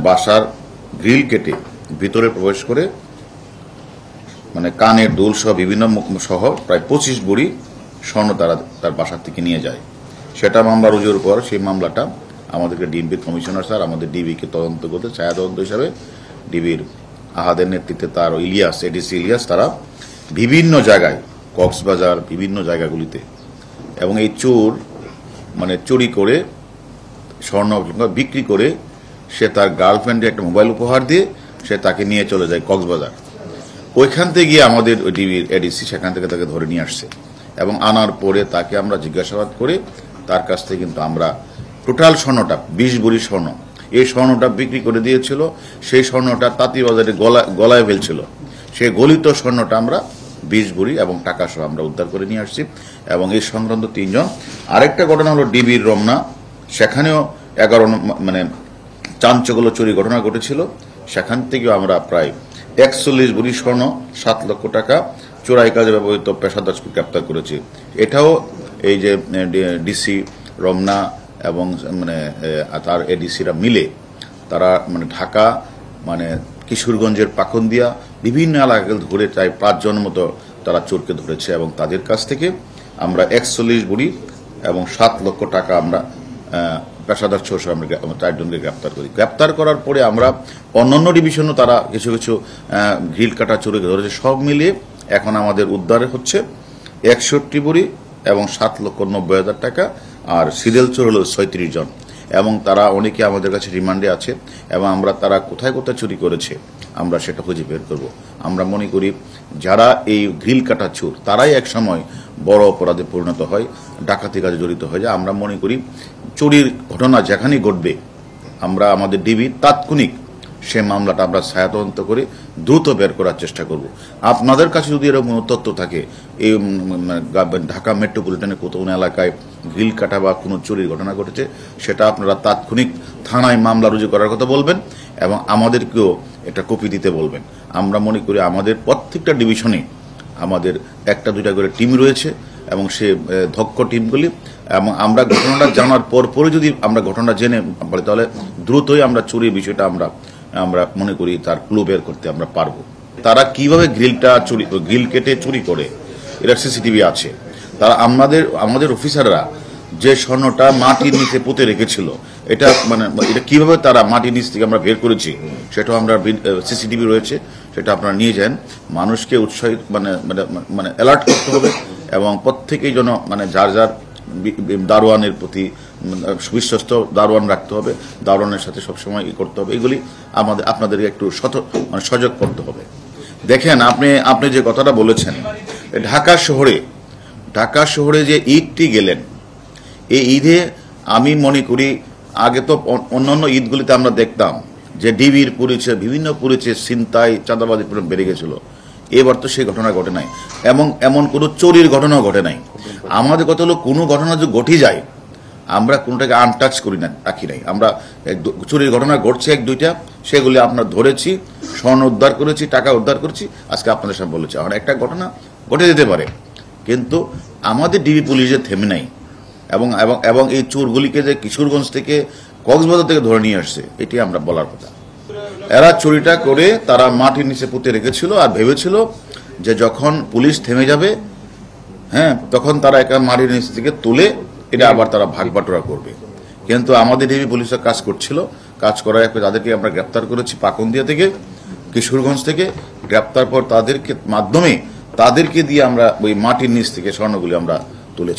বাসার গ্রিল কেটে ভিতরে প্রবেশ করে মানে কানের দুল সহ বিভিন্ন সহ প্রায় 25 ভরি স্বর্ণ তার বাসা থেকে নিয়ে যায়। সেটা মামলা রুজুর পর সেই মামলাটা আমাদেরকে ডিএমপি কমিশনার স্যার আমাদের ডিবিকে তদন্ত করতে ছায়া তদন্ত হিসাবে ডিবির আহাদের নেতৃত্বে তার ইলিয়াস এডিসি ইলিয়াস তারা বিভিন্ন জায়গায় কক্সবাজার বিভিন্ন জায়গাগুলিতে এবং এই চোর মানে চুরি করে স্বর্ণ বিক্রি করে সে তার গার্লফ্রেন্ডে একটা মোবাইল উপহার দিয়ে সে তাকে নিয়ে চলে যায় কক্সবাজার। ওইখান থেকে গিয়ে আমাদের ডিবির এডিসি সেখান থেকে তাকে ধরে নিয়ে আসছে এবং আনার পরে তাকে আমরা জিজ্ঞাসাবাদ করে তার কাছ থেকে কিন্তু আমরা টোটাল স্বর্ণটা 20 ভরি স্বর্ণ এই স্বর্ণটা বিক্রি করে দিয়েছিল। সেই স্বর্ণটা তাঁতিবাজারে গলায় ফেলছিল। সেই গলিত স্বর্ণটা আমরা 20 ভরি এবং টাকা সহ আমরা উদ্ধার করে নিয়ে আসছি এবং এই সংক্রান্ত 3 জন। আরেকটা ঘটনা হলো ডিবির রমনা, সেখানেও 11 মানে চাঞ্চল্য চুরি ঘটনা ঘটেছিল। সেখান থেকেও আমরা প্রায় 41 ভরি স্বর্ণ 7 লক্ষ টাকা চোরাই কাজে ব্যবহৃত পেশাদারকে গ্রেপ্তার করেছি। এটাও এই যে ডিসি রমনা এবং মানে তার এডিসিরা মিলে তারা মানে ঢাকা মানে কিশোরগঞ্জের পাখন্দিয়া বিভিন্ন এলাকা ধরে প্রায় 5 জনের মতো তারা চোরকে ধরেছে এবং তাদের কাছ থেকে আমরা 41 ভরি এবং 7 লক্ষ টাকা আমরা পেশাদার ছোট আমরা 4 জনকে গ্রেপ্তার করি। গ্রেপ্তার করার পরে আমরা অন্যান্য ডিভিশনও তারা কিছু কিছু গ্রিল কাটা চোরকে ধরেছে। সব মিলিয়ে এখন আমাদের উদ্ধার হচ্ছে 61 ভরি এবং 7,90,000 টাকা আর সিরিয়াল চোর হলো 36 জন এবং তারা অনেকে আমাদের কাছে রিমান্ডে আছে এবং আমরা তারা কোথায় কোথায় চুরি করেছে আমরা সেটা খুঁজে বের করব। আমরা মনে করি যারা এই গ্রিল কাটা চোর তারাই এক সময় বড় অপরাধে পরিণত হয়, ডাকাতি কাজে জড়িত হয়ে যায়। আমরা মনে করি চুরির ঘটনা যেখানেই ঘটবে আমরা আমাদের ডিবি তাৎক্ষণিক সে মামলাটা আমরা ছায়া তদন্ত করে দ্রুত বের করার চেষ্টা করব। আপনাদের কাছে যদি এরকম তথ্য থাকে এই ঢাকা মেট্রোপলিটনের কোথাও এলাকায় গ্রিল কাটা বা কোনো চুরির ঘটনা ঘটেছে সেটা আপনারা তাৎক্ষণিক থানায় মামলা রুজু করার কথা বলবেন এবং আমাদেরকেও এটা কপি দিতে বলবেন। আমরা মনে করি আমাদের প্রত্যেকটা ডিভিশনে আমাদের 1-2টা করে টিম রয়েছে এবং সে দক্ষ টিমগুলি এবং আমরা ঘটনাটা জানার পরে যদি আমরা ঘটনা জেনে পারি তাহলে দ্রুতই আমরা চুরির বিষয়টা আমরা মনে করি তার ক্লু বের করতে আমরা পারবো। তারা কিভাবে গ্রিল কেটে চুরি করে এর সিসিটিভি আছে। তারা আমাদের অফিসাররা যে স্বর্ণটা মাটির নিচে পুঁতে রেখেছিল এটা মানে এটা কিভাবে তারা মাটির নিচ থেকে আমরা বের করেছি সেটাও আমরা সিসিটিভি রয়েছে, সেটা আপনারা নিয়ে যান। মানুষকে উৎসাহিত মানে অ্যালার্ট করতে হবে এবং প্রত্যেকেই যেন মানে যার দারোয়ানের প্রতি বিশ্বস্ত দারোয়ান রাখতে হবে, দারোয়ানের সাথে সবসময় করতে হবে। এগুলি আপনাদেরকে একটু সজাগ করতে হবে। দেখেন আপনি যে কথাটা বলেছেন ঢাকা শহরে যে ঈদটি গেলেন এই ঈদে আমি মনে করি আগে তো অন্যান্য ঈদগুলিতে আমরা দেখতাম যে ডিবির পরিচয় বিভিন্ন পরিচয় ছিনতাই চাঁদাবাজি বেড়ে গেছিল। এবার তো সেই ঘটনা ঘটে নাই এবং এমন কোনো চোরির ঘটনাও ঘটে নাই। আমাদের কথা হলো কোনো ঘটনা যদি ঘটে যায় আমরা কোনোটাকে আনটাচ করি না, রাখি নাই। আমরা চুরির ঘটনা ঘটছে 1-2টা সেগুলি আপনার ধরেছি, স্বর্ণ উদ্ধার করেছি, টাকা উদ্ধার করেছি, আজকে আপনাদের সামনে বলেছি। এখন একটা ঘটনা ঘটে যেতে পারে কিন্তু আমাদের ডিবি পুলিশের থেমে নাই এবং এই চোরগুলিকে যে কিশোরগঞ্জ থেকে কক্সবাজার থেকে ধরে নিয়ে আসছে এটি আমরা বলার কথা। এরা চুরিটা করে তারা মাটির নিচে পুঁতে রেখেছিল আর ভেবেছিল যে যখন পুলিশ থেমে যাবে তখন তারা একা মাটির নিচ থেকে তুলে এটা আবার তারা ভাগ বাটোয়ারা করবে। কিন্তু আমাদের ডিবি পুলিশের কাজ করছিল, কাজ করার তাদেরকে আমরা গ্রেপ্তার করেছি পাকন্দিয়া থেকে, কিশোরগঞ্জ থেকে। গ্রেপ্তার পর তাদেরকে দিয়ে আমরা ওই মাটির নিচ থেকে স্বর্ণগুলি আমরা তুলেছি।